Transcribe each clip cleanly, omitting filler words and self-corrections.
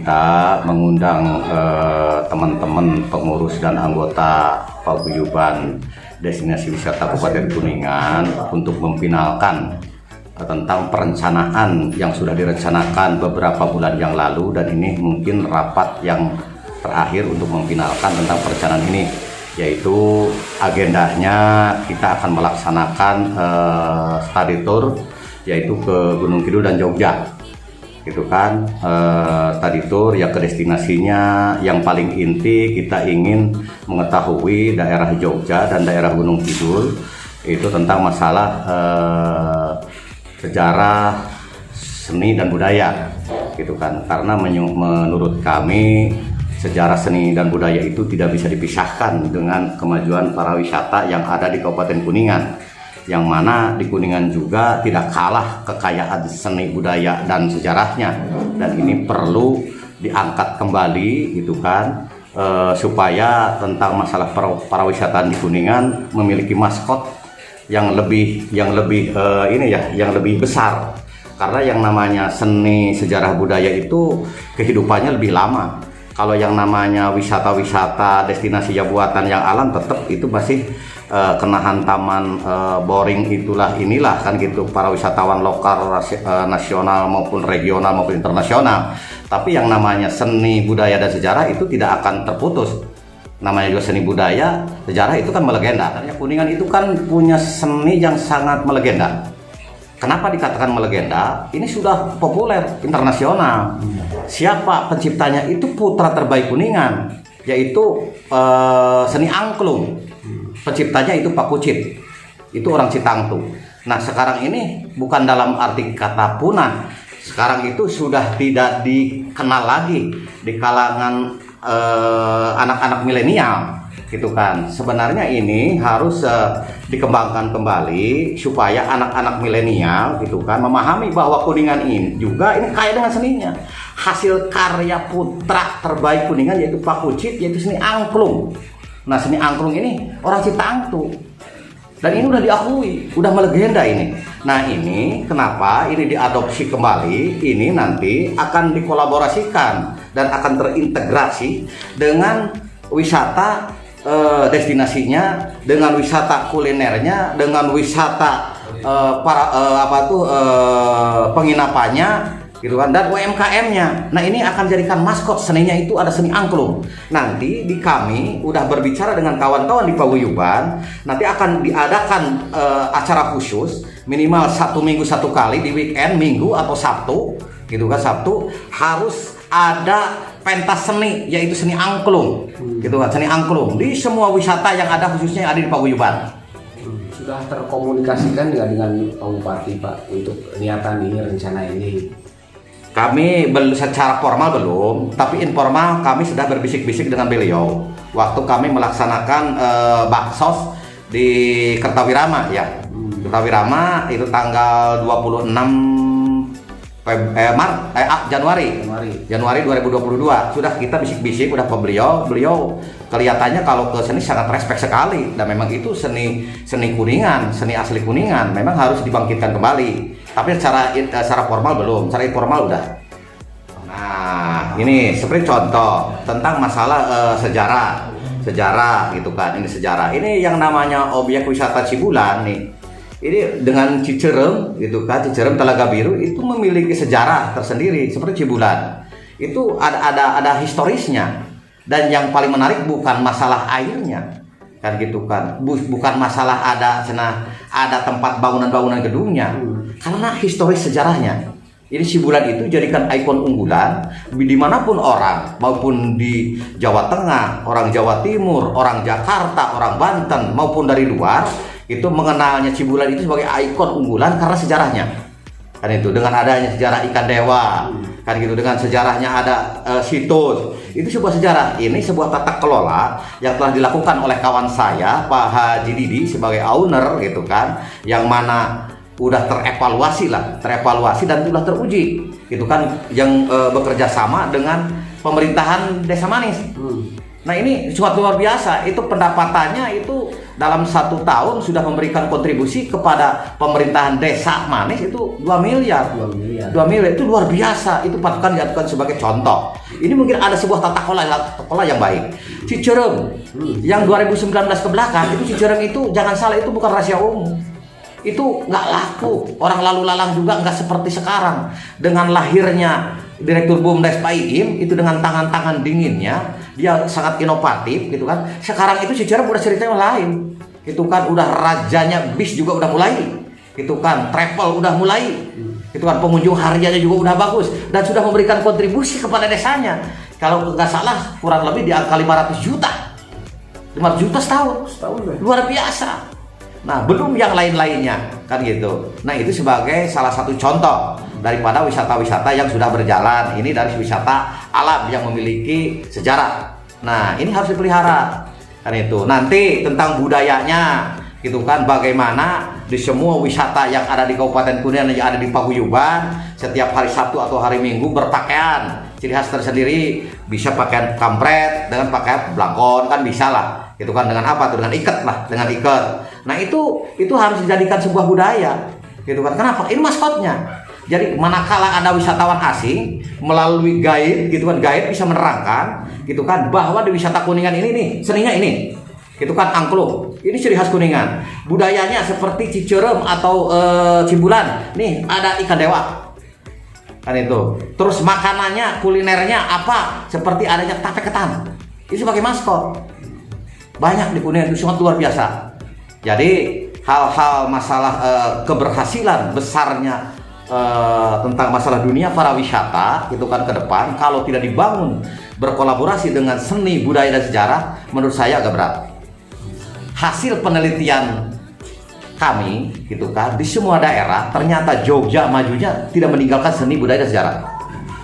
kita mengundang teman-teman pengurus dan anggota paguyuban destinasi wisata Kabupaten Kuningan untuk memfinalkan tentang perencanaan yang sudah direncanakan beberapa bulan yang lalu, dan ini mungkin rapat yang terakhir untuk memfinalkan tentang perencanaan ini, yaitu agendanya kita akan melaksanakan study tour yaitu ke Gunung Kidul dan Jogja, gitu kan. Study tour ya ke destinasinya yang paling inti kita ingin mengetahui daerah Jogja dan daerah Gunung Kidul itu tentang masalah sejarah, seni dan budaya, gitu kan. Karena menurut kami sejarah, seni dan budaya itu tidak bisa dipisahkan dengan kemajuan pariwisata yang ada di Kabupaten Kuningan, yang mana di Kuningan juga tidak kalah kekayaan seni budaya dan sejarahnya, dan ini perlu diangkat kembali, gitu kan, supaya tentang masalah pariwisata di Kuningan memiliki maskot yang lebih besar, karena yang namanya seni, sejarah, budaya itu kehidupannya lebih lama. Kalau yang namanya wisata-wisata destinasi buatan yang alam tetap itu masih kena hantaman boring inilah kan gitu, para wisatawan lokal, nasional maupun regional maupun internasional. Tapi yang namanya seni budaya dan sejarah itu tidak akan terputus. Namanya juga seni budaya, sejarah itu kan melegenda. Karena Kuningan itu kan punya seni yang sangat melegenda. Kenapa dikatakan melegenda? Ini sudah populer internasional. Siapa penciptanya? Itu putra terbaik Kuningan, yaitu seni angklung. Penciptanya itu Pak Kucit, itu orang Citangtu. Nah sekarang ini bukan dalam arti kata punah, sekarang itu sudah tidak dikenal lagi di kalangan anak-anak milenial, gitu kan. Sebenarnya ini harus dikembangkan kembali supaya anak-anak milenial, gitu kan, memahami bahwa Kuningan ini juga ini kaya dengan seninya. Hasil karya putra terbaik Kuningan yaitu Pak Kucit, yaitu seni angklung. Nah seni angklung ini orang Citangtu, dan ini udah diakui, udah melegenda ini. Nah ini kenapa ini diadopsi kembali, ini nanti akan dikolaborasikan dan akan terintegrasi dengan wisata destinasinya, dengan wisata kulinernya, dengan wisata penginapannya, gitu kan, dan UMKM-nya. Nah ini akan jadikan maskot seninya itu ada seni angklung. Nanti di kami udah berbicara dengan kawan-kawan di paguyuban, nanti akan diadakan acara khusus minimal 1 minggu 1 kali di weekend, Minggu atau Sabtu, gitu kan. Sabtu harus ada pentas seni, yaitu seni angklung, gitu kan, seni angklung di semua wisata yang ada, khususnya yang ada di paguyuban. Sudah terkomunikasikan nggak dengan Pak Bupati, Pak, untuk niatan ini, rencana ini? Kami belum secara formal belum, tapi informal kami sudah berbisik-bisik dengan beliau waktu kami melaksanakan baksos di Kertawirama ya. Kertawirama itu tanggal 26 Januari 2022. Sudah kita bisik-bisik udah ke beliau kelihatannya kalau ke seni sangat respect sekali, dan memang itu seni Kuningan, seni asli Kuningan memang harus dibangkitkan kembali. Tapi secara formal belum, secara informal udah. Nah ini seperti contoh tentang masalah sejarah, gitu kan. Ini sejarah, ini yang namanya objek wisata Cibulan nih. Ini dengan Cicerem, gitu kan, Cicerem Telaga Biru itu memiliki sejarah tersendiri seperti Cibulan. Itu ada historisnya, dan yang paling menarik bukan masalah airnya, kan gitu kan, bukan masalah ada tempat bangunan gedungnya, karena historis sejarahnya. Ini Cibulan itu jadikan ikon unggulan dimanapun orang, maupun di Jawa Tengah, orang Jawa Timur, orang Jakarta, orang Banten maupun dari luar, itu mengenalnya Cibulan itu sebagai ikon unggulan karena sejarahnya, kan itu, dengan adanya sejarah ikan dewa, kan gitu, dengan sejarahnya ada situs, itu sebuah sejarah. Ini sebuah tata kelola yang telah dilakukan oleh kawan saya Pak Haji Didi sebagai owner, gitu kan, yang mana udah terevaluasi dan sudah teruji, gitu kan, yang bekerja sama dengan pemerintahan Desa Manis. Nah ini suatu luar biasa, itu pendapatannya itu dalam 1 tahun sudah memberikan kontribusi kepada pemerintahan Desa Manis itu 2 miliar. 2 miliar. 2 miliar itu luar biasa, itu patutkan dijadikan sebagai contoh. Ini mungkin ada sebuah tata kelola yang baik. Cicerem yang 2019 ke belakang itu Cicerem itu jangan salah, itu bukan rahasia umum. Itu nggak laku, orang lalu lalang juga nggak seperti sekarang. Dengan lahirnya Direktur BUMDes Pak Iim itu dengan tangan-tangan dinginnya, dia sangat inovatif gitu kan. Sekarang itu Cicerem udah ceritanya lain, gitu kan. Udah rajanya bis juga udah mulai, gitu kan. Travel udah mulai, gitu kan. Pengunjung hariannya juga udah bagus dan sudah memberikan kontribusi kepada desanya. Kalau nggak salah kurang lebih di angka 500 juta, 500 juta setahun, luar biasa. Nah, belum yang lain-lainnya kan gitu. Nah, itu sebagai salah satu contoh daripada wisata-wisata yang sudah berjalan. Ini dari wisata alam yang memiliki sejarah. Nah, ini harus dipelihara kan itu. Nanti tentang budayanya gitu kan, bagaimana di semua wisata yang ada di Kabupaten Kuningan yang ada di Paguyuban setiap hari Sabtu atau hari Minggu berpakaian ciri khas tersendiri, bisa pakaian kampret dengan pakaian blangkon kan bisa lah, gitu kan, dengan apa tuh, dengan ikat lah, dengan ikat. Nah itu harus dijadikan sebuah budaya, gitu kan. Kenapa? Ini maskotnya. Jadi manakala ada wisatawan asing melalui guide, gitu kan, guide bisa menerangkan, gitu kan, bahwa di wisata Kuningan ini nih seninya ini, gitu kan, angklung. Ini ciri khas Kuningan. Budayanya seperti Cicerem atau Cibulan. Nih ada ikan dewa. Kan itu. Terus makanannya, kulinernya apa? Seperti adanya tape ketan. Itu sebagai maskot. Banyak di Kuningan itu sangat luar biasa. Jadi hal-hal masalah keberhasilan besarnya tentang masalah dunia pariwisata itu kan ke depan kalau tidak dibangun berkolaborasi dengan seni, budaya dan sejarah, menurut saya agak berat. Hasil penelitian kami gitu kan di semua daerah ternyata Jogja majunya tidak meninggalkan seni, budaya dan sejarah.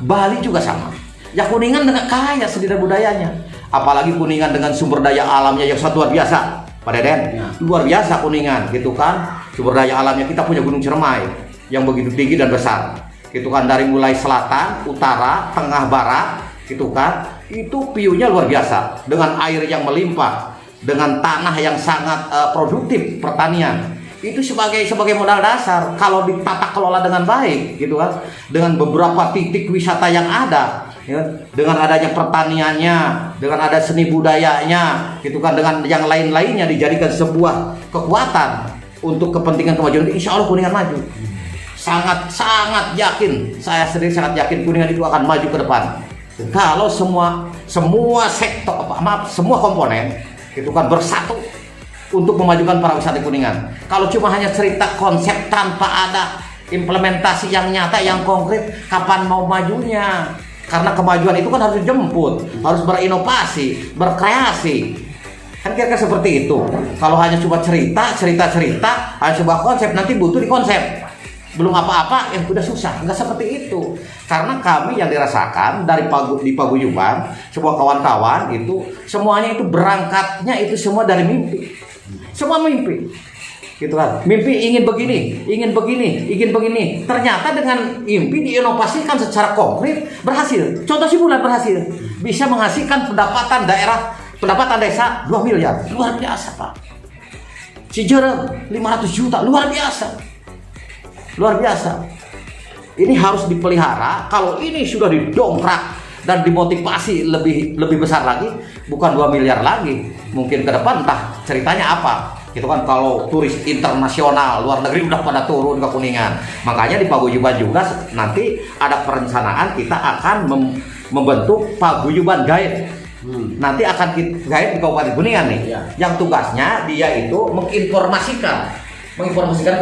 Bali juga sama. Ya Kuningan dengan kaya seni dan budayanya. Apalagi Kuningan dengan sumber daya alamnya yang sangat luar biasa. Pak Deden, luar biasa Kuningan gitu kan. Sumber daya alamnya kita punya Gunung Ciremai yang begitu tinggi dan besar. Gitu kan, dari mulai selatan, utara, tengah, barat gitu kan. Itu view-nya luar biasa dengan air yang melimpah, dengan tanah yang sangat produktif pertanian. Itu sebagai modal dasar kalau ditata kelola dengan baik gitu kan, dengan beberapa titik wisata yang ada ya, dengan adanya pertaniannya, dengan ada seni budayanya gitu kan, dengan yang lain-lainnya dijadikan sebuah kekuatan untuk kepentingan kemajuan, insya Allah Kuningan maju. Sangat yakin, saya sendiri sangat yakin Kuningan itu akan maju ke depan kalau semua sektor, semua komponen gitu kan bersatu untuk memajukan pariwisata Kuningan. Kalau cuma hanya cerita konsep tanpa ada implementasi yang nyata, yang konkret, kapan mau majunya? Karena kemajuan itu kan harus dijemput, harus berinovasi, berkreasi. Kan kira-kira seperti itu. Kalau hanya cuma cerita, hanya sebuah konsep, nanti butuh di konsep. Belum apa-apa, yang udah susah. Enggak seperti itu. Karena kami yang dirasakan di Paguyuban, sebuah kawan-kawan itu semuanya itu berangkatnya itu semua dari mimpi. Semua mimpi, gitu kan. Mimpi ingin begini. Ternyata dengan mimpi diinovasikan secara konkret berhasil. Contoh Cibulan berhasil, bisa menghasilkan pendapatan desa 2 miliar, luar biasa Pak. Cicerem 500 juta, luar biasa. Ini harus dipelihara. Kalau ini sudah didongkrak dan dimotivasi lebih besar lagi, bukan 2 miliar lagi, mungkin ke depan entah ceritanya apa gitu kan. Kalau turis internasional luar negeri udah pada turun ke Kuningan, makanya di Paguyuban juga nanti ada perencanaan kita akan membentuk Paguyuban Guide. Nanti akan guide di Kabupaten Kuningan nih, yang tugasnya dia itu menginformasikan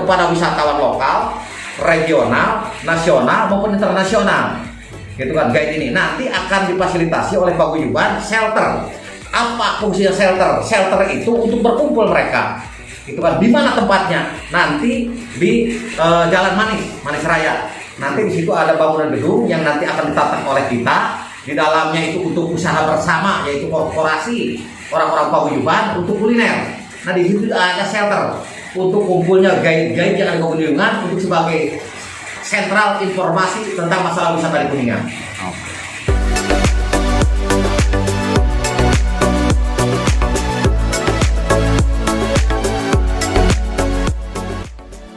kepada wisatawan lokal, regional, nasional maupun internasional. Gitu kan, guide ini nanti akan difasilitasi oleh Paguyuban shelter. Apa fungsinya shelter? Shelter itu untuk berkumpul mereka. Gitu kan, di mana tempatnya? Nanti di Jalan Manis Raya. Nanti di situ ada bangunan gedung yang nanti akan ditata oleh kita. Di dalamnya itu untuk usaha bersama, yaitu korporasi orang-orang Paguyuban untuk kuliner. Nah di situ ada shelter untuk kumpulnya guide-guide yang ada di Kuningan untuk sebagai sentral informasi tentang masalah wisata di Kuningan.